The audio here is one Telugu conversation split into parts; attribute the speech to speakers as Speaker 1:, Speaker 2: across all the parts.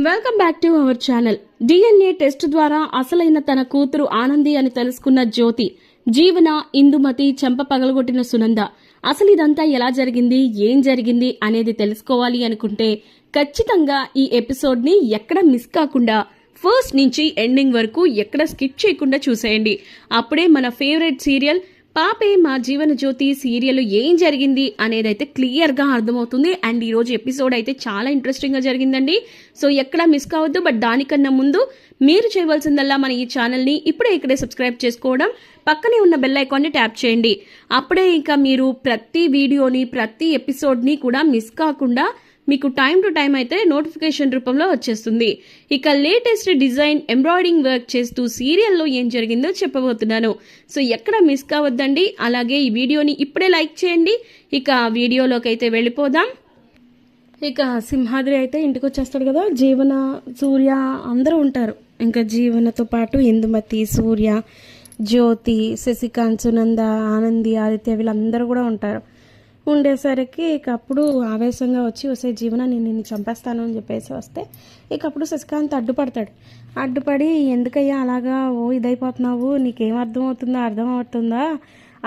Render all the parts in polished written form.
Speaker 1: Welcome back to our channel. DNA test ద్వారా అసలైన తన కూతురు ఆనంది అని తెలుసుకున్న జ్యోతి, జీవన, ఇందుమతి చెంప పగలగొట్టిన సునంద. అసలు ఇదంతా ఎలా జరిగింది, ఏం జరిగింది అనేది తెలుసుకోవాలి అనుకుంటే ఖచ్చితంగా ఈ ఎపిసోడ్ ని ఎక్కడ మిస్ కాకుండా ఫస్ట్ నుంచి ఎండింగ్ వరకు ఎక్కడ స్కిప్ చేయకుండా చూసేయండి. అప్పుడే మన ఫేవరెట్ సీరియల్ పాపే మా జీవన జ్యోతి సీరియల్ ఏం జరిగింది అనేదైతే క్లియర్గా అర్థమవుతుంది. అండ్ ఈరోజు ఎపిసోడ్ అయితే చాలా ఇంట్రెస్టింగ్గా జరిగిందండి. సో ఎక్కడా మిస్ కావద్దు. బట్ దానికన్నా ముందు మీరు చేయవలసిందల్లా మన ఈ ఛానల్ని ఇప్పుడే ఇక్కడే సబ్స్క్రైబ్ చేసుకోవడం, పక్కనే ఉన్న బెల్ ఐకాన్ని ట్యాప్ చేయండి. అప్పుడే ఇంకా మీరు ప్రతి వీడియోని, ప్రతి ఎపిసోడ్ని కూడా మిస్ కాకుండా మీకు టైం టు టైం అయితే నోటిఫికేషన్ రూపంలో వచ్చేస్తుంది. ఇక లేటెస్ట్ డిజైన్ ఎంబ్రాయిడింగ్ వర్క్ చేస్తూ సీరియల్లో ఏం జరిగిందో చెప్పబోతున్నాను. సో ఎక్కడ మిస్ కావద్దండి. అలాగే ఈ వీడియోని ఇప్పుడే లైక్ చేయండి. ఇక వీడియోలోకి అయితే వెళ్ళిపోదాం. ఇక సింహాద్రి అయితే ఇంటికి వచ్చేస్తాడు కదా. జీవన, సూర్య అందరూ ఉంటారు. ఇంకా జీవనతో పాటు ఇందుమతి, సూర్య, జ్యోతి, శశికాంత్, సునంద, ఆనంది, ఆదిత్య వీళ్ళందరూ కూడా ఉంటారు. ఉండేసరికి ఇక అప్పుడు ఆవేశంగా వచ్చి వస్తే జీవన నేను నిన్ను చంపేస్తాను అని చెప్పేసి వస్తే ఇక అప్పుడు శశికాంత్ అడ్డుపడి ఎందుకయ్యా అలాగా ఇదైపోతున్నావు, నీకేం అర్థమవుతుందా,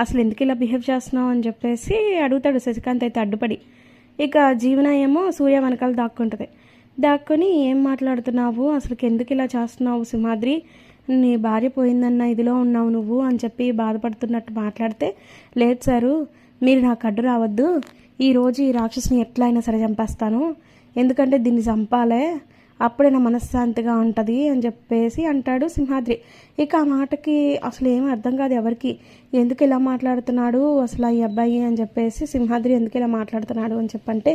Speaker 1: అసలు ఎందుకు ఇలా బిహేవ్ చేస్తున్నావు అని చెప్పేసి అడుగుతాడు శశికాంత్ అయితే అడ్డుపడి. ఇక జీవన ఏమో సూర్య వెనకాల దాక్కుని ఏం మాట్లాడుతున్నావు, అసలు ఎందుకు ఇలా చేస్తున్నావు సింహాద్రి, నీ భార్య పోయిందన్న ఇదిలో ఉన్నావు నువ్వు అని చెప్పి బాధపడుతున్నట్టు మాట్లాడితే, లేదు సారు మీరు నాకు అడ్డు రావద్దు, ఈరోజు ఈ రాక్షసుని ఎట్లా అయినా సరే చంపేస్తాను, ఎందుకంటే దీన్ని చంపాలే, అప్పుడే నా మనశ్శాంతిగా ఉంటుంది అని చెప్పేసి అంటాడు సింహాద్రి. ఇక ఆ మాటకి అసలు ఏమీ అర్థం కాదు ఎవరికి, ఎందుకు ఇలా మాట్లాడుతున్నాడు అసలు ఈ అబ్బాయి అని చెప్పేసి, సింహాద్రి ఎందుకు ఇలా మాట్లాడుతున్నాడు అని చెప్పంటే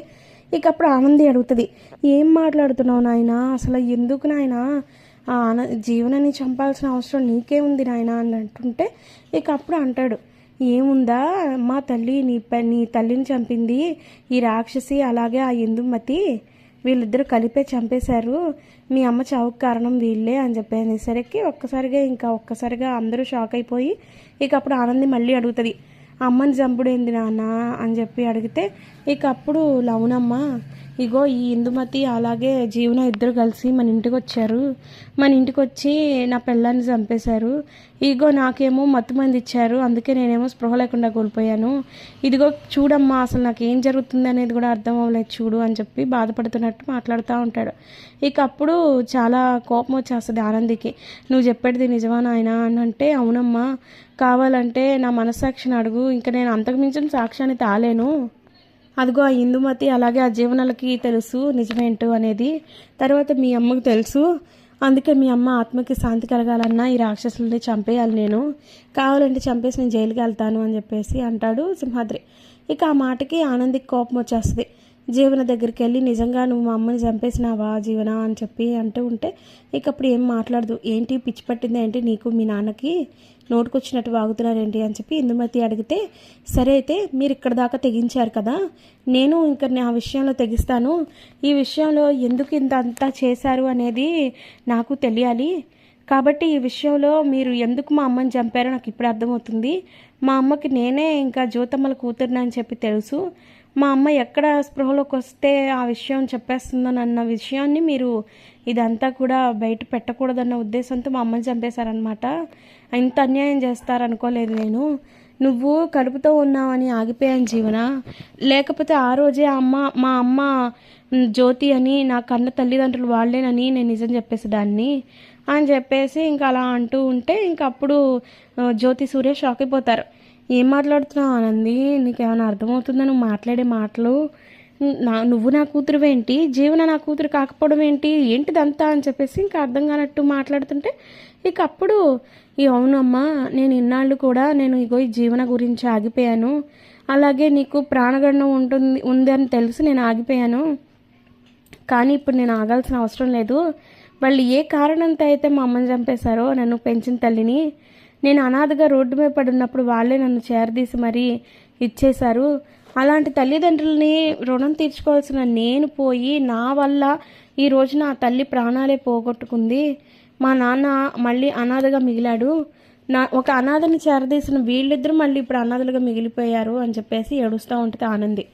Speaker 1: ఇక అప్పుడు ఆనంది అడుగుతుంది, ఏం మాట్లాడుతున్నావు నాయన, అసలు ఎందుకు నాయన జీవనాన్ని చంపాల్సిన అవసరం నీకేముంది నాయన అని అంటుంటే ఇక అప్పుడు అంటాడు, ఏముందా మా తల్లి, నీ తల్లిని చంపింది ఈ రాక్షసి, అలాగే ఆ ఇందుమతి, వీళ్ళిద్దరూ కలిపే చంపేశారు, మీ అమ్మ చావుకు కారణం వీళ్ళే అని చెప్పేసరికి ఒక్కసారిగా అందరూ షాక్ అయిపోయి ఇక అప్పుడు ఆనంది మళ్ళీ అడుగుతుంది, అమ్మని చంపుడేంది నాన్న అని చెప్పి అడిగితే ఇక అప్పుడు లవునమ్మ, ఇగో ఈ ఇందుమతి అలాగే జీవన ఇద్దరు కలిసి మన ఇంటికి వచ్చి నా పిల్లాన్ని చంపేశారు, ఇగో నాకేమో మత్తుమంది ఇచ్చారు, అందుకే నేనేమో స్పృహ లేకుండా కోల్పోయాను, ఇదిగో చూడమ్మా అసలు నాకు ఏం జరుగుతుంది అనేది కూడా అర్థం అవ్వలేదు చూడు అని చెప్పి బాధపడుతున్నట్టు మాట్లాడుతూ ఉంటాడు. ఇక అప్పుడు చాలా కోపం వచ్చేస్తుంది ఆనందికి, నువ్వు చెప్పేది నిజమా నాయన అని అంటే, అవునమ్మా కావాలంటే నా మనస్సాక్షిని అడుగు, ఇంకా నేను అంతకు మించిన సాక్ష్యాన్ని తాలేను, అదిగో ఆ ఇందుమతి అలాగే ఆ జీవనాలకి తెలుసు నిజమేంటో అనేది, తర్వాత మీ అమ్మకు తెలుసు, అందుకే మీ అమ్మ ఆత్మకి శాంతి కలగాలన్నా ఈ రాక్షసుల్ని చంపేయాలి, నేను కావాలంటే చంపేసి నేను జైలుకి వెళ్తాను అని చెప్పేసి అంటాడు సింహాద్రి. ఇక ఆ మాటకి ఆనందికి కోపం వచ్చేస్తుంది. జీవన దగ్గరికి వెళ్ళి, నిజంగా నువ్వు మా అమ్మని చంపేసినావా జీవన అని చెప్పి అంటూ ఉంటే ఇక అప్పుడు ఏం మాట్లాడదు, ఏంటి పిచ్చి పట్టింది ఏంటి నీకు, మీ నాన్నకి నోటుకొచ్చినట్టు వాగుతున్నారేంటి అని చెప్పి ఇందుమతి అడిగితే, సరే అయితే మీరు ఇక్కడ దాకా తెగించారు కదా, నేను ఇంకా నా విషయంలో తెగిస్తాను, ఈ విషయంలో ఎందుకు అంతా చేశారు అనేది నాకు తెలియాలి, కాబట్టి ఈ విషయంలో మీరు ఎందుకు మా అమ్మని చంపారో నాకు ఇప్పుడు అర్థమవుతుంది, మా అమ్మకి నేనే ఇంకా జ్యోతమ్మల కూతురుని అని చెప్పి తెలుసు, మా అమ్మ ఎక్కడ స్పృహలోకి వస్తే ఆ విషయం చెప్పేస్తుందన్న విషయాన్ని మీరు ఇదంతా కూడా బయట పెట్టకూడదన్న ఉద్దేశంతో మా అమ్మని చంపేశారనమాట, ఇంత అన్యాయం చేస్తారనుకోలేదు నేను, నువ్వు కడుపుతో ఉన్నావని ఆగిపోయాను జీవన, లేకపోతే ఆ రోజే మా అమ్మ జ్యోతి అని నా కన్న తల్లిదండ్రులు వాళ్ళేనని నేను నిజం చెప్పేసేదాన్ని అని చెప్పేసి ఇంకా అలా అంటూ ఉంటే ఇంక అప్పుడు జ్యోతి, సూర్య షాక్ అయిపోతారు. ఏం మాట్లాడుతున్నావు ఆనంది, నీకేమైనా అర్థమవుతుందా నువ్వు మాట్లాడే మాటలు, నువ్వు నా కూతురువేంటి, జీవన నా కూతురు కాకపోవడం ఏంటిదంతా అని చెప్పేసి ఇంకా అర్థం కానట్టు మాట్లాడుతుంటే ఇక అప్పుడు అవునమ్మా, నేను ఇన్నాళ్ళు కూడా నేను ఇగో ఈ జీవన గురించి ఆగిపోయాను, అలాగే నీకు ప్రాణగండం ఉంది అని తెలిసి నేను ఆగిపోయాను, కానీ ఇప్పుడు నేను ఆగాల్సిన అవసరం లేదు, వాళ్ళు ఏ కారణంతో అయితే మా అమ్మని చంపేశారో, నన్ను పెంచిన తల్లిని, నేను అనాథగా రోడ్డు మీద పడినప్పుడు వాళ్ళే నన్ను చేరదీసి మరీ ఇచ్చేశారు, అలాంటి తల్లిదండ్రులని రుణం తీర్చుకోవాల్సిన నేను పోయి నా వల్ల ఈరోజు నా తల్లి ప్రాణాలే పోగొట్టుకుంది, మా నాన్న మళ్ళీ అనాథగా మిగిలాడు, ఒక అనాథని చేరదీసిన వీళ్ళిద్దరూ మళ్ళీ ఇప్పుడు అనాథలుగా మిగిలిపోయారు అని చెప్పేసి ఏడుస్తూ ఉంటుంది ఆనంది.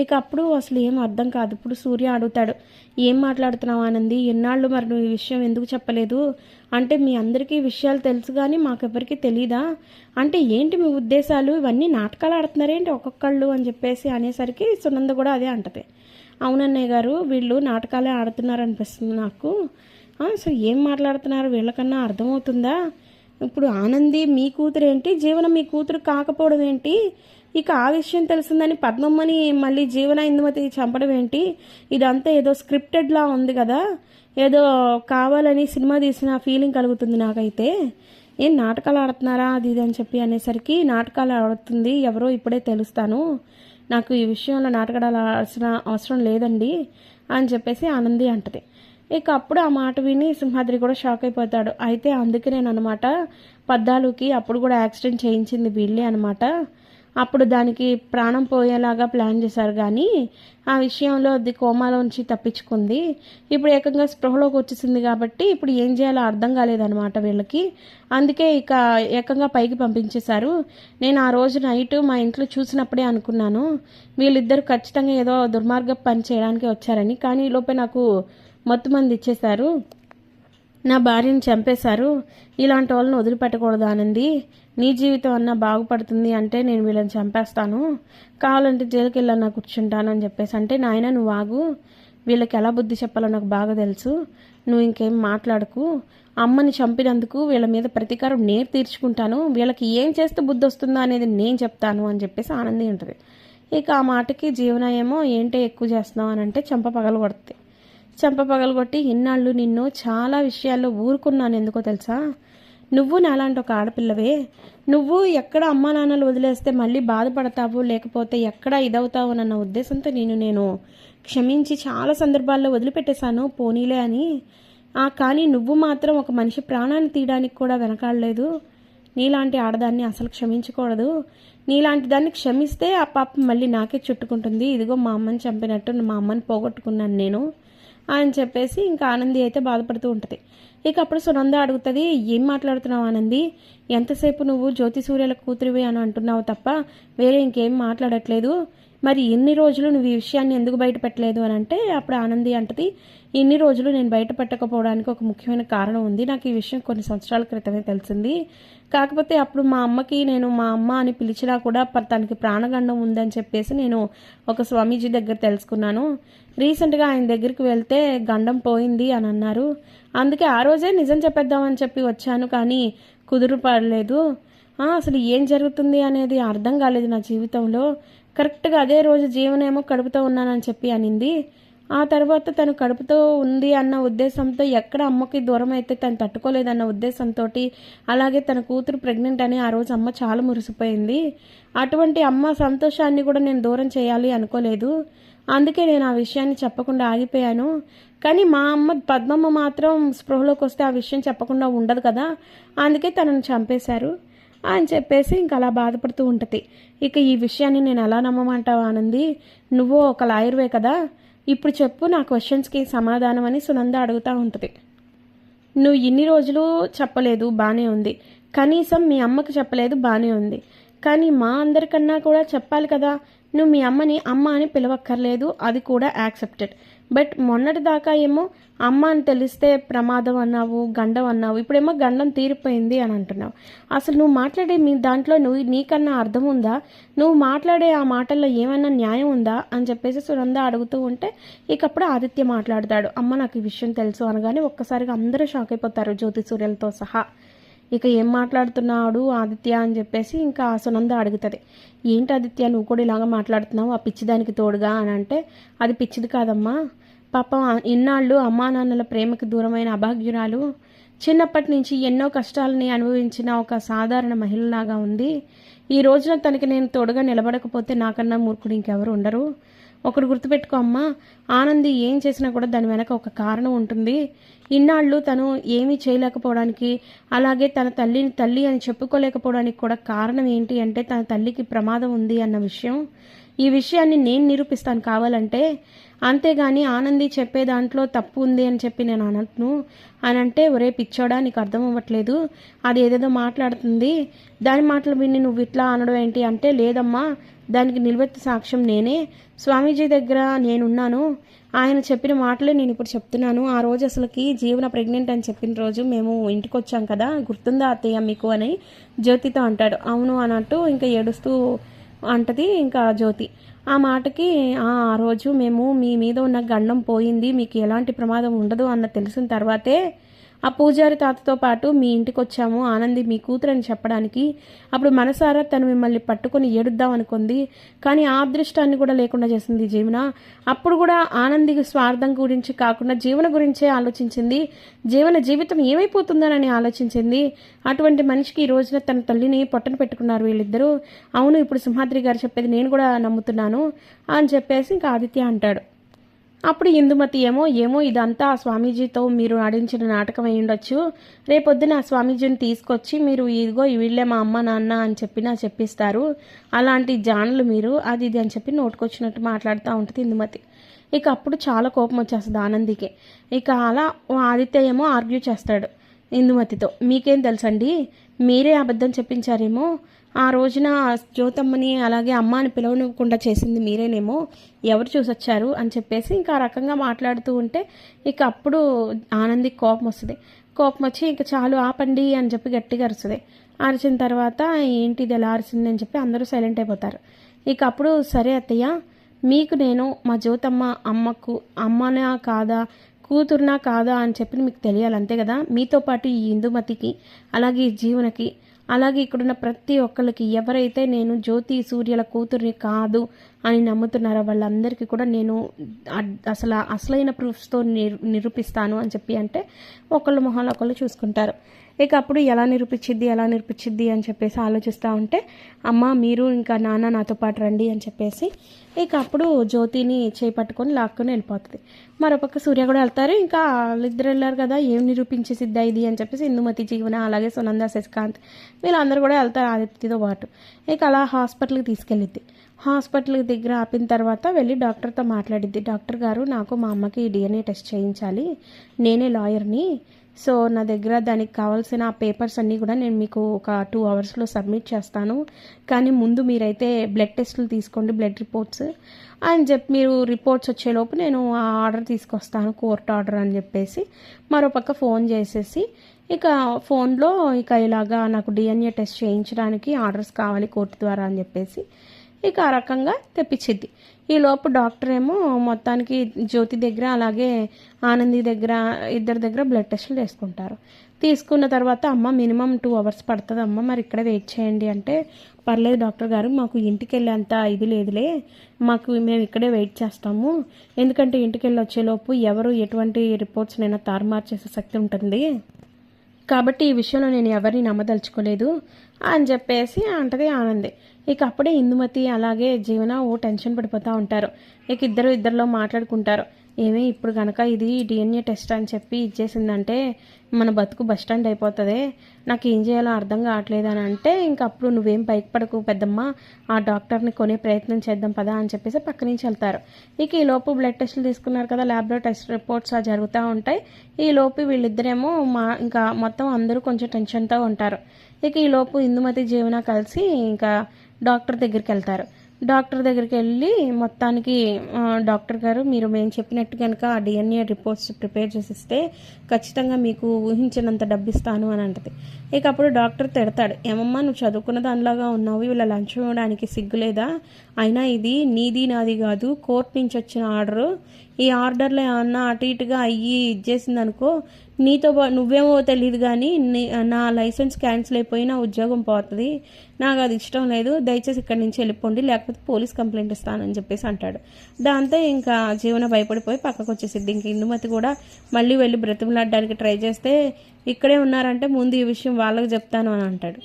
Speaker 2: ఇక అప్పుడు అసలు ఏం అర్థం కాదు. ఇప్పుడు సూర్య అడుగుతాడు, ఏం మాట్లాడుతున్నావు ఆనంది, ఎన్నాళ్ళు మరి నువ్వు ఈ విషయం ఎందుకు చెప్పలేదు అంటే, మీ అందరికీ విషయాలు తెలుసు కానీ మాకెవరికి తెలీదా అంటే, ఏంటి మీ ఉద్దేశాలు, ఇవన్నీ నాటకాలు ఆడుతున్నారేంటి ఒక్కొక్కళ్ళు అని చెప్పేసి అనేసరికి సునంద కూడా అదే అంటది. అవునన్నయ్య గారు, వీళ్ళు నాటకాలే ఆడుతున్నారు అనిపిస్తుంది నాకు. సో ఏం మాట్లాడుతున్నారు వీళ్ళకన్నా అర్థమవుతుందా? ఇప్పుడు ఆనంది మీ కూతురు ఏంటి, జీవన మీ కూతురు కాకపోవడం ఏంటి, ఇక ఆ విషయం తెలిసిందని పద్మమ్మని మళ్ళీ జీవన ఇందుమతి చంపడం ఏంటి, ఇదంతా ఏదో స్క్రిప్టెడ్లా ఉంది కదా, ఏదో కావాలని సినిమా తీసిన ఫీలింగ్ కలుగుతుంది నాకైతే. ఏం నాటకాలు ఆడుతున్నారా అది ఇది అని చెప్పి అనేసరికి, నాటకాలు ఆడుతుంది ఎవరో ఇప్పుడే తెలుస్తాను, నాకు ఈ విషయంలో నాటకాలు ఆడాల్సిన అవసరం లేదండి అని చెప్పేసి ఆనంది అంటది. ఇక అప్పుడు ఆ మాట విని సింహాద్రి కూడా షాక్ అయిపోతాడు. అయితే అందుకే నేను అనమాట పద్దాలుకి అప్పుడు కూడా యాక్సిడెంట్ చేయించింది వీళ్ళే అనమాట, అప్పుడు దానికి ప్రాణం పోయేలాగా ప్లాన్ చేశారు కానీ ఆ విషయంలో అది కోమాలోంచి తప్పించుకుంది, ఇప్పుడు ఏకంగా స్పృహలోకి వచ్చేసింది కాబట్టి ఇప్పుడు ఏం చేయాలో అర్థం కాలేదనమాట వీళ్ళకి, అందుకే ఇక ఏకంగా పైకి పంపించేశారు. నేను ఆ రోజు నైట్ మా ఇంట్లో చూసినప్పుడే అనుకున్నాను వీళ్ళిద్దరు ఖచ్చితంగా ఏదో దుర్మార్గ పని చేయడానికి వచ్చారని, కానీ ఈ లోపే నాకు మొత్తం మంది ఇచ్చేశారు, నా భార్యని చంపేశారు, ఇలాంటి వాళ్ళని వదిలిపెట్టకూడదు ఆనంది, నీ జీవితం అన్నా బాగుపడుతుంది అంటే నేను వీళ్ళని చంపేస్తాను, కావాలంటే జైలుకి వెళ్ళన్నా కూర్చుంటాను అని చెప్పేసి అంటే, నాయన నువ్వు ఆగు, వీళ్ళకి ఎలా బుద్ధి చెప్పాలో నాకు బాగా తెలుసు, నువ్వు ఇంకేం మాట్లాడకు, అమ్మని చంపినందుకు వీళ్ళ మీద ప్రతీకారం నేను తీర్చుకుంటాను, వీళ్ళకి ఏం చేస్తే బుద్ధి వస్తుందో అనేది నేను చెప్తాను అని చెప్పేసి ఆనంది ఉంటుంది. ఇక ఆ మాటకి జీవన ఏమో ఏంటో ఎక్కువ చేస్తున్నావు అని అంటే చెంప పగలగొడుతుంది. చెంప పగలగొట్టి, ఇన్నాళ్ళు నిన్ను చాలా విషయాల్లో ఊరుకున్నాను ఎందుకో తెలుసా, నువ్వు నాలాంటి ఒక ఆడపిల్లవే, నువ్వు ఎక్కడ అమ్మా నాన్నలు వదిలేస్తే మళ్ళీ బాధపడతావు లేకపోతే ఎక్కడ ఇదవుతావు అన్న ఉద్దేశంతో నేను క్షమించి చాలా సందర్భాల్లో వదిలిపెట్టేశాను పోనీలే అని, కానీ నువ్వు మాత్రం ఒక మనిషి ప్రాణాన్ని తీయడానికి కూడా వెనకాడలేదు, నీలాంటి ఆడదాన్ని అసలు క్షమించకూడదు, నీలాంటి దాన్ని క్షమిస్తే ఆ పాపం మళ్ళీ నాకే చుట్టుకుంటుంది, ఇదిగో మా అమ్మని చంపినట్టు మా అమ్మని పోగొట్టుకున్నాను నేను అని చెప్పేసి ఇంకా ఆనంది అయితే బాధపడుతూ ఉంటుంది. ఇక అప్పుడు సునంద అడుగుతుంది, ఏం మాట్లాడుతున్నావు ఆనంది, ఎంతసేపు నువ్వు జ్యోతి సూర్యల కూతురివి అని అంటున్నావు తప్ప వేరే ఇంకేం మాట్లాడట్లేదు, మరి ఎన్ని రోజులు నువ్వు ఈ విషయాన్ని ఎందుకు బయట పెట్టలేదు అని అంటే, అప్పుడు ఆనంది అంటది, ఇన్ని రోజులు నేను బయట పెట్టకపోవడానికి ఒక ముఖ్యమైన కారణం ఉంది, నాకు ఈ విషయం కొన్ని సంవత్సరాల క్రితమే తెలిసింది, కాకపోతే అప్పుడు మా అమ్మకి నేను మా అమ్మ అని పిలిచినా కూడా తనకి ప్రాణగండం ఉందని చెప్పేసి నేను ఒక స్వామీజీ దగ్గర తెలుసుకున్నాను, రీసెంట్గా ఆయన దగ్గరికి వెళ్తే గండం పోయింది అని అన్నారు, అందుకే ఆ రోజే నిజం చెప్పేద్దామని చెప్పి వచ్చాను కానీ కుదురు పడలేదు, అసలు ఏం జరుగుతుంది అనేది అర్థం కాలేదు నా జీవితంలో, కరెక్ట్గా అదే రోజు జీవనేమో కడుపుతో ఉన్నానని చెప్పి అనింది, ఆ తర్వాత తను కడుపుతో ఉంది అన్న ఉద్దేశంతో ఎక్కడ అమ్మకి దూరం అయితే తను తట్టుకోలేదన్న ఉద్దేశంతో, అలాగే తన కూతురు ప్రెగ్నెంట్ అని ఆ రోజు అమ్మ చాలా మురిసిపోయింది, అటువంటి అమ్మ సంతోషాన్ని కూడా నేను దూరం చేయాలి అనుకోలేదు, అందుకే నేను ఆ విషయాన్ని చెప్పకుండా ఆగిపోయాను, కానీ మా అమ్మ పద్మమ్మ మాత్రం స్పృహలోకి వస్తే ఆ విషయం చెప్పకుండా ఉండదు కదా, అందుకే తనను చంపేశారు అని చెప్పేసి ఇంకా అలా బాధపడుతూ ఉంటుంది. ఇక ఈ విషయాన్ని నేను ఎలా నమ్మమంటావు ఆనంది, నువ్వు ఒక లాయర్వే కదా, ఇప్పుడు చెప్పు నా క్వశ్చన్స్కి సమాధానం అని సునంద అడుగుతూ ఉంటుంది. నువ్వు ఇన్ని రోజులు చెప్పలేదు బాగానే ఉంది, కనీసం మీ అమ్మకి చెప్పలేదు బాగానే ఉంది, కానీ మా అందరికన్నా కూడా చెప్పాలి కదా, నువ్వు మీ అమ్మని అమ్మ అని పిలవక్కర్లేదు, అది కూడా యాక్సెప్టెడ్, బట్ మొన్నటి దాకా ఏమో అమ్మ అని తెలిస్తే ప్రమాదం అన్నావు, గండం అన్నావు, ఇప్పుడేమో గండం తీరిపోయింది అని అంటున్నావు, అసలు నువ్వు మాట్లాడే దాంట్లో నీకన్నా అర్థం ఉందా, నువ్వు మాట్లాడే ఆ మాటల్లో ఏమన్నా న్యాయం ఉందా అని చెప్పేసి సునంద అడుగుతూ ఉంటే, ఇకప్పుడు ఆదిత్య మాట్లాడతాడు, అమ్మ నాకు ఈ విషయం తెలుసు అనగానే ఒక్కసారిగా అందరూ షాక్ అయిపోతారు జ్యోతి సూర్యలతో సహా. ఇక ఏం మాట్లాడుతున్నాడు ఆదిత్య అని చెప్పేసి ఇంకా సునంద అడుగుతుంది, ఏంటి ఆదిత్య నువ్వు కూడా ఇలాగా మాట్లాడుతున్నావు ఆ పిచ్చిదానికి తోడుగా అని అంటే, అది పిచ్చిది కాదమ్మా, పాపం ఇన్నాళ్ళు అమ్మా నాన్నల ప్రేమకు దూరమైన అభాగ్యురాలు, చిన్నప్పటి నుంచి ఎన్నో కష్టాలని అనుభవించిన ఒక సాధారణ మహిళలాగా ఉంది, ఈ రోజున తనకి నేను తోడుగా నిలబడకపోతే నాకన్నా మూర్ఖుడు ఇంకెవరు ఉండరు, ఒకడు గుర్తుపెట్టుకో అమ్మా, ఆనంది ఏం చేసినా కూడా దాని వెనక ఒక కారణం ఉంటుంది, ఇన్నాళ్ళు తను ఏమీ చేయలేకపోవడానికి అలాగే తన తల్లిని తల్లి అని చెప్పుకోలేకపోవడానికి కూడా కారణం ఏంటి అంటే తన తల్లికి ప్రమాదం ఉంది అన్న విషయం, ఈ విషయాన్ని నేను నిరూపిస్తాను కావాలంటే, అంతేగాని ఆనంది చెప్పే దాంట్లో తప్పు ఉంది అని చెప్పి నేను అనట్ను అని అంటే, ఒరే పిచ్చోడా నీకు అర్థం అవ్వట్లేదు, అది ఏదేదో మాట్లాడుతుంది, దాని మాటలు విని నువ్వు ఇట్లా అనడం ఏంటి అంటే, లేదమ్మా దానికి నిలబెత్తే సాక్ష్యం నేనే. స్వామీజీ దగ్గర నేనున్నాను. ఆయన చెప్పిన మాటలే నేను ఇప్పుడు చెప్తున్నాను. ఆ రోజు అసలుకి జీవన ప్రెగ్నెంట్ అని చెప్పిన రోజు మేము ఇంటికి వచ్చాం కదా, గుర్తుందా అత్తయ్య మీకు అని జ్యోతితో అంటాడు. అవును అన్నట్టు ఇంకా ఏడుస్తూ అంటది ఇంకా జ్యోతి. ఆ మాటకి ఆ రోజు మేము మీ మీద ఉన్న గండం పోయింది, మీకు ఎలాంటి ప్రమాదం ఉండదు అన్న తెలిసిన తర్వాతే ఆ పూజారి తాతతో పాటు మీ ఇంటికి వచ్చాము, ఆనంది మీ కూతురని చెప్పడానికి. అప్పుడు మనసారా తను మిమ్మల్ని పట్టుకొని ఏడుద్దాం అనుకుంది, కానీ ఆ అదృష్టాన్ని కూడా లేకుండా చేసింది జీవన. అప్పుడు కూడా ఆనందికి స్వార్థం గురించి కాకుండా జీవన గురించే ఆలోచించింది. జీవన జీవితం ఏమైపోతుందోనని ఆలోచించింది. అటువంటి మనిషికి ఈ రోజున తన తల్లిని పొట్టన పెట్టుకున్నారు వీళ్ళిద్దరూ. అవును, ఇప్పుడు సింహాద్రి గారు చెప్పేది నేను కూడా నమ్ముతున్నాను అని చెప్పేసి ఇంకా ఆదిత్య అంటాడు. అప్పుడు ఇందుమతి ఏమో ఇదంతా ఆ స్వామీజీతో మీరు ఆడించిన నాటకం అయి ఉండొచ్చు. రేపొద్దున ఆ స్వామీజీని తీసుకొచ్చి మీరు ఇదిగో వీళ్ళే మా అమ్మ నాన్న అని చెప్పిస్తారు. అలాంటి జానులు మీరు అది ఇది అని చెప్పి నోటుకొచ్చినట్టు మాట్లాడుతూ ఉంటుంది ఇందుమతి. ఇక అప్పుడు చాలా కోపం వచ్చేస్తుంది ఆనందికి. ఇక అలా ఆదిత్య ఆర్గ్యూ చేస్తాడు ఇందుమతితో. మీకేం తెలుసండి, మీరే అబద్ధం చెప్పించారేమో, ఆ రోజున జ్యోతమ్మని అలాగే అమ్మ అని పిలవనివ్వకుండా చేసింది మీరేనేమో, ఎవరు చూసొచ్చారు అని చెప్పేసి ఇంకా ఆ రకంగా మాట్లాడుతూ ఉంటే ఇక అప్పుడు ఆనందికి కోపం వస్తుంది. కోపం వచ్చి ఇంకా చాలు ఆపండి అని చెప్పి గట్టిగా అరుస్తుంది. అరిచిన తర్వాత ఏంటిది ఎలా అరిచింది అని చెప్పి అందరూ సైలెంట్ అయిపోతారు. ఇక అప్పుడు సరే అత్తయ్య, మీకు నేను మా జ్యోతమ్మ అమ్మనా కాదా, కూతురునా కాదా అని చెప్పి మీకు తెలియాలి అంతే కదా. మీతో పాటు ఈ ఇందుమతికి అలాగే ఈ జీవనకి అలాగే ఇక్కడున్న ప్రతి ఒక్కరికి ఎవరైతే నేను జ్యోతి సూర్యల కూతుర్ని కాదు అని నమ్ముతున్నారో వాళ్ళందరికీ కూడా నేను అసలైన ప్రూఫ్స్తో నిరూపిస్తాను అని చెప్పి అంటే ఒకళ్ళు మొహాలు ఒకళ్ళు చూసుకుంటారు. ఇక అప్పుడు ఎలా నిరూపించిద్ది అని చెప్పేసి ఆలోచిస్తూ ఉంటే అమ్మ మీరు ఇంకా నాన్న నాతో పాటు రండి అని చెప్పేసి ఇక అప్పుడు జ్యోతిని చేపట్టుకొని లాక్కొని వెళ్ళిపోతుంది. మరోపక్క సూర్య కూడా వెళ్తారు. ఇంకా వాళ్ళిద్దరు వెళ్ళారు కదా, ఏం నిరూపించేసిద్దా ఇది అని చెప్పేసి ఇందుమతి జీవన అలాగే సునంద శశికాంత్ వీళ్ళందరూ కూడా వెళ్తారు ఆదిత్యతో పాటు. ఇక అలా హాస్పిటల్కి తీసుకెళ్ళిద్ది. హాస్పిటల్ దగ్గర ఆపిన తర్వాత వెళ్ళి డాక్టర్తో మాట్లాడిద్ది. డాక్టర్ గారు, నాకు మా అమ్మకి DNA టెస్ట్ చేయించాలి, నేనే లాయర్ని, సో నా దగ్గర దానికి కావాల్సిన పేపర్స్ అన్నీ కూడా నేను మీకు ఒక 2 అవర్స్లో సబ్మిట్ చేస్తాను, కానీ ముందు మీరైతే బ్లడ్ టెస్టులు తీసుకోండి, బ్లడ్ రిపోర్ట్స్ అని చెప్పి మీరు రిపోర్ట్స్ వచ్చేలోపు నేను ఆ ఆర్డర్ తీసుకొస్తాను, కోర్టు ఆర్డర్ అని చెప్పేసి మరోపక్క ఫోన్ చేసేసి ఇక ఫోన్లో ఇక ఇలాగా నాకు DNA టెస్ట్ చేయించడానికి ఆర్డర్స్ కావాలి కోర్టు ద్వారా అని చెప్పేసి ఇక ఆ రకంగా తెప్పించిద్ది. ఈలోపు డాక్టర్ మొత్తానికి జ్యోతి దగ్గర అలాగే ఆనంది దగ్గర ఇద్దరి దగ్గర బ్లడ్ టెస్టులు చేసుకుంటారు. తీసుకున్న తర్వాత అమ్మ మినిమం 2 అవర్స్ పడుతుంది అమ్మ, మరి ఇక్కడ వెయిట్ చేయండి అంటే పర్లేదు డాక్టర్ గారు, మాకు ఇంటికి వెళ్ళేంత ఇది లేదులే, మేము ఇక్కడే వెయిట్ చేస్తాము, ఎందుకంటే ఇంటికి వెళ్ళి వచ్చేలోపు ఎవరు ఎటువంటి రిపోర్ట్స్నైనా తారుమారు చేసే శక్తి ఉంటుంది, కాబట్టి ఈ విషయంలో నేను ఎవరిని నమ్మదలుచుకోలేదు అని చెప్పేసి అంటది ఆనంది. ఇక అప్పుడే ఇందుమతి అలాగే జీవన టెన్షన్ పడిపోతూ ఉంటారు. ఇక ఇద్దరిలో మాట్లాడుకుంటారు. ఇప్పుడు కనుక ఇది DNA టెస్ట్ అని చెప్పి ఇచ్చేసిందంటే మన బతుకు బస్టాండ్ అయిపోతుంది, నాకు ఏం చేయాలో అర్థం కావట్లేదు అని అంటే ఇంక అప్పుడు నువ్వేం పైకి పడకు పెద్దమ్మ, ఆ డాక్టర్ని కొనే ప్రయత్నం చేద్దాం పదా అని చెప్పేసి పక్క నుంచి వెళ్తారు. ఇక ఈ లోపు బ్లడ్ టెస్టులు తీసుకున్నారు కదా, ల్యాబ్లో టెస్ట్ రిపోర్ట్స్ జరుగుతూ ఉంటాయి. ఈ లోపు వీళ్ళిద్దరేమో ఇంకా మొత్తం అందరూ కొంచెం టెన్షన్తో ఉంటారు. ఇక ఈ లోపు ఇందుమతి జీవన కలిసి ఇంకా డాక్టర్ దగ్గరికి వెళ్తారు. డాక్టర్ దగ్గరికి వెళ్ళి మొత్తానికి డాక్టర్ గారు, మీరు మేము చెప్పినట్టు కనుక ఆ DNA రిపోర్ట్స్ ప్రిపేర్ చేసిస్తే ఖచ్చితంగా మీకు ఊహించినంత డబ్బు ఇస్తాను అని అంటది. ఇక అప్పుడు డాక్టర్ తిడతాడు, ఏమమ్మా నువ్వు చదువుకున్న దానిలాగా ఉన్నావు, వీళ్ళ లంచం ఇవ్వడానికి సిగ్గులేదా, అయినా ఇది నీది నాది కాదు, కోర్టు నుంచి వచ్చిన ఆర్డరు, ఈ ఆర్డర్లో ఏమన్నా అటు ఇటుగా అయ్యి ఇచ్చేసింది అనుకో, నువ్వేమో తెలియదు కానీ నా లైసెన్స్ క్యాన్సిల్ అయిపోయి నా ఉద్యోగం పోతుంది, నాకు అది ఇష్టం లేదు, దయచేసి ఇక్కడి నుంచి వెళ్ళిపోండి లేకపోతే పోలీస్ కంప్లైంట్ ఇస్తానని చెప్పేసి అంటాడు. దాంతో ఇంకా జీవన భయపడిపోయి పక్కకు వచ్చేసిద్ది. ఇంక ఇందుమతి కూడా మళ్ళీ వెళ్ళి బ్రతిమలాడడానికి ట్రై చేస్తే ఇక్కడే ఉన్నారంటే ముందు ఈ విషయం వాళ్ళకి చెప్తాను అని అంటాడు.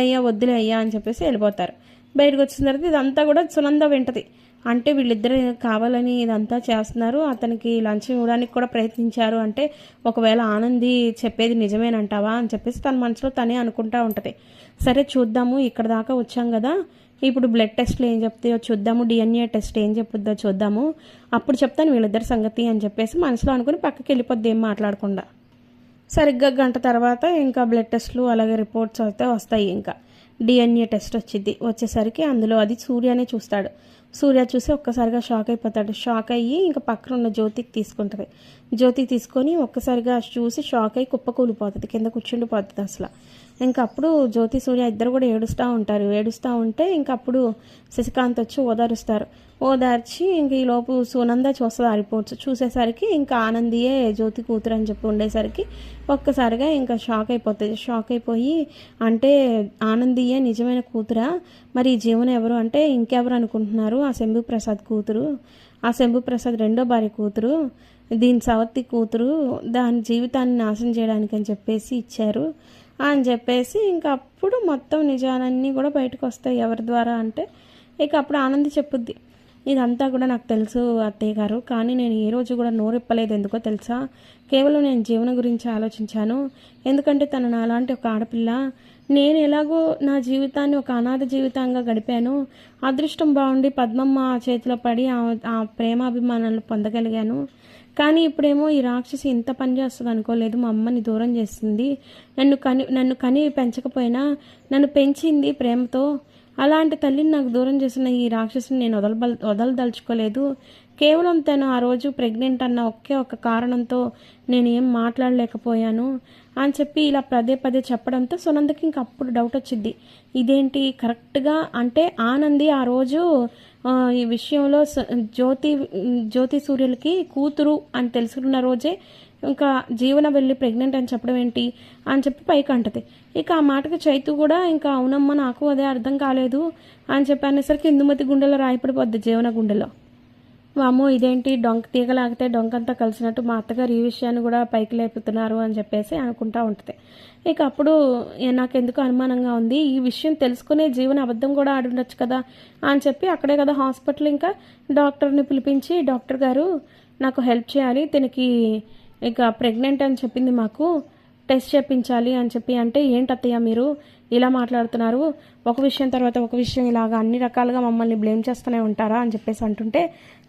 Speaker 2: అయ్యా వద్దులే అయ్యా అని చెప్పేసి వెళ్ళిపోతారు. బయటకు వచ్చిన తర్వాత ఇదంతా కూడా సునంద వింటది. అంటే వీళ్ళిద్దరు కావాలని ఇదంతా చేస్తున్నారు, అతనికి లంచం ఇవ్వడానికి కూడా ప్రయత్నించారు అంటే ఒకవేళ ఆనంది చెప్పేది నిజమేనంటావా అని చెప్పేసి తన మనసులో తనే అనుకుంటా ఉంటుంది. సరే చూద్దాము, ఇక్కడ దాకా వచ్చాం కదా, ఇప్పుడు బ్లడ్ టెస్ట్లు ఏం చెప్తాయో చూద్దాము, DNA టెస్ట్ ఏం చెప్పుద్దో చూద్దాము, అప్పుడు చెప్తాను వీళ్ళిద్దరి సంగతి అని చెప్పేసి మనసులో అనుకుని పక్కకి వెళ్ళిపోద్ది ఏం మాట్లాడకుండా. సరిగ్గా గంట తర్వాత ఇంకా బ్లడ్ టెస్ట్లు అలాగే రిపోర్ట్స్ అయితే వస్తాయి. ఇంకా డిఎన్ఏ టెస్ట్ వచ్చేసరికి అందులో అది సూర్యనే చూస్తాడు. సూర్య చూసి ఒక్కసారిగా షాక్ అయిపోతాడు. షాక్ అయ్యి ఇంకా పక్కన ఉన్న జ్యోతికి తీసుకుంటుంది. జ్యోతికి తీసుకొని ఒక్కసారిగా చూసి షాక్ అయ్యి కుప్పకూలిపోతుంది, కింద కూర్చుండిపోతుంది అసలు. ఇంకప్పుడు జ్యోతి సూర్య ఇద్దరు కూడా ఏడుస్తూ ఉంటే ఇంకప్పుడు శశికాంత్ వచ్చి ఓదార్చి ఇంక ఈలోపు సునంద చూస్తుంది ఆ రిపోర్ట్స్. చూసేసరికి ఇంకా ఆనందియే జ్యోతి కూతురు అని చెప్పి ఉండేసరికి ఒక్కసారిగా ఇంకా షాక్ అయిపోయి అంటే ఆనందియే నిజమైన కూతురా, మరి జీవన ఎవరు అంటే ఇంకెవరు అనుకుంటున్నారు, ఆ శంభుప్రసాద్ కూతురు, ఆ శంభుప్రసాద్ రెండో భార్య కూతురు, దీని సవతి కూతురు, దాని జీవితాన్ని నాశనం చేయడానికి అని చెప్పేసి ఇచ్చారు అని చెప్పేసి ఇంకా అప్పుడు మొత్తం నిజాలన్నీ కూడా బయటకు వస్తాయి. ఎవరి ద్వారా అంటే ఇక అప్పుడు ఆనంది చెప్పుద్ది, ఇదంతా కూడా నాకు తెలుసు అత్తయ్య గారు, కానీ నేను ఏ రోజు కూడా నోరెప్పలేదు. ఎందుకో తెలుసా, కేవలం నేను జీవన గురించి ఆలోచించాను. ఎందుకంటే తను నాలాంటి ఒక ఆడపిల్ల, నేను ఎలాగో నా జీవితాన్ని ఒక అనాథ జీవితంగా గడిపాను. అదృష్టం బాగుండి పద్మమ్మ చేతిలో పడి ఆ ప్రేమాభిమానాలు పొందగలిగాను. కానీ ఇప్పుడేమో ఈ రాక్షసి ఇంత పని చేస్తుంది అనుకోలేదు. మా అమ్మని దూరం చేస్తుంది, నన్ను కని పెంచకపోయినా నన్ను పెంచింది ప్రేమతో. అలాంటి తల్లిని నాకు దూరం చేసిన ఈ రాక్షసిని నేను వదలదలుచుకోలేదు. కేవలం తను ఆ రోజు ప్రెగ్నెంట్ అన్న ఒకే ఒక కారణంతో నేను ఏం మాట్లాడలేకపోయాను అని చెప్పి ఇలా పదే చెప్పడంతో సునందకి ఇంక అప్పుడు డౌట్ వచ్చింది, ఇదేంటి కరెక్ట్గా అంటే ఆనంది ఆ రోజు ఈ విషయంలో జ్యోతి సూర్యులకి కూతురు అని తెలుసుకున్న రోజే ఇంకా జీవన వెళ్ళి ప్రెగ్నెంట్ అని చెప్పడం ఏంటి అని చెప్పి పైకి అంటది. ఇక ఆ మాటకి చైతు కూడా ఇంకా అవునమ్మా నాకు అదే అర్థం కాలేదు అని చెప్పి అనేసరికి ఇందుమతి గుండెలో రాయపడిపోద్ది జీవన గుండెలో. వామో ఇదేంటి డొంక తీగలాగితే డొంకంతా కలిసినట్టు మా అత్తగారు ఈ విషయాన్ని కూడా పైకి లేపుతున్నారు అని చెప్పేసి అనుకుంటా ఉంటుంది. ఇక అప్పుడు నాకు ఎందుకు అనుమానంగా ఉంది, ఈ విషయం తెలుసుకునే జీవన అబద్ధం కూడా ఆడుండొచ్చు కదా అని చెప్పి అక్కడే కదా హాస్పిటల్ ఇంకా డాక్టర్ని పిలిపించి, డాక్టర్ గారు నాకు హెల్ప్ చేయాలి, దీనికి ఇక ప్రెగ్నెంట్ అని చెప్పింది, మాకు టెస్ట్ చేయించాలి అని చెప్పి అంటే, ఏంటత్తయ్య మీరు ఇలా మాట్లాడుతున్నారు, ఒక విషయం తర్వాత ఒక విషయం ఇలాగా అన్ని రకాలుగా మమ్మల్ని బ్లేమ్ చేస్తూనే ఉంటారా అని చెప్పేసి అంటుంటే,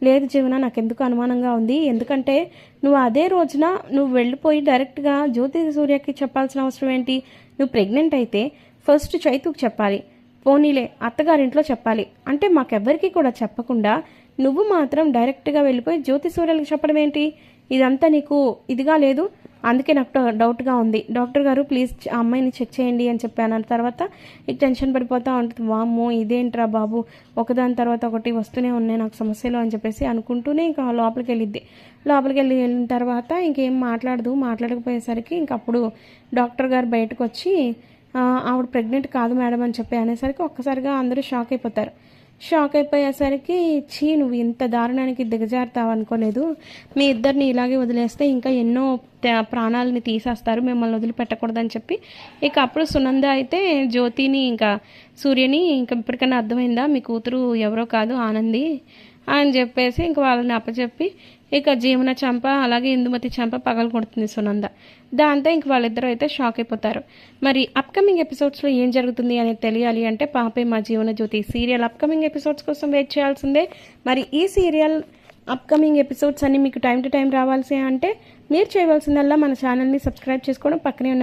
Speaker 2: లేదు జీవన నాకు ఎందుకు అనుమానంగా ఉంది, ఎందుకంటే నువ్వు అదే రోజున నువ్వు వెళ్ళిపోయి డైరెక్ట్గా జ్యోతి సూర్యకి చెప్పాల్సిన అవసరం ఏంటి, నువ్వు ప్రెగ్నెంట్ అయితే ఫస్ట్ చైతుకు చెప్పాలి, పోనీలే అత్తగారింట్లో చెప్పాలి, అంటే మాకెవ్వరికి కూడా చెప్పకుండా నువ్వు మాత్రం డైరెక్ట్గా వెళ్ళిపోయి జ్యోతి సూర్యకి చెప్పడం ఏంటి, ఇదంతా నీకు ఇదిగా లేదు, అందుకే నాకు డౌట్గా ఉంది, డాక్టర్ గారు ప్లీజ్ ఆ అమ్మాయిని చెక్ చేయండి అని చెప్పాను. తర్వాత ఇక టెన్షన్ పడిపోతూ ఉంటుంది, వామ్మో ఇదేంట్రా బాబు ఒకదాని తర్వాత ఒకటి వస్తూనే ఉన్నాయి నాకు సమస్యలు అని చెప్పేసి అనుకుంటూనే ఇంకా లోపలికి వెళ్ళిన తర్వాత ఇంకేం మాట్లాడకపోయేసరికి ఇంకప్పుడు డాక్టర్ గారు బయటకు వచ్చి ఆవిడ ప్రెగ్నెంట్ కాదు మేడం అని చెప్పి అనేసరికి ఒక్కసారిగా అందరూ షాక్ అయిపోయేసరికి నువ్వు ఇంత దారుణానికి దిగజారుతావు అనుకోలేదు, మీ ఇద్దరిని ఇలాగే వదిలేస్తే ఇంకా ఎన్నో ప్రాణాలని తీసేస్తారు, మిమ్మల్ని వదిలిపెట్టకూడదని చెప్పి ఇక అప్పుడు సునంద అయితే జ్యోతిని ఇంకా సూర్యని ఇంకా ఇప్పటికన్నా అర్థమైందా మీ కూతురు ఎవరో కాదు ఆనంది అని చెప్పేసి ఇంక వాళ్ళని అప్పచెప్పి ఇక జీవన చంప అలాగే ఇందుమతి చంప పగలు కొడుతుంది సునంద. దాంతో ఇంక వాళ్ళిద్దరూ అయితే షాక్ అయిపోతారు. మరి అప్కమింగ్ ఎపిసోడ్స్లో ఏం జరుగుతుంది అనేది తెలియాలి అంటే పాపే మా Jeevan Jyoti serial upcoming episodes కోసం వెయిట్ చేయాల్సిందే. మరి ఈ సీరియల్ అప్కమింగ్ ఎపిసోడ్స్ అన్ని మీకు టైం టు టైం రావాల్సి అంటే మీరు చేయవలసిందల్లా మన ఛానల్ని సబ్స్క్రైబ్ చేసుకోవడం, పక్కనే ఉన్న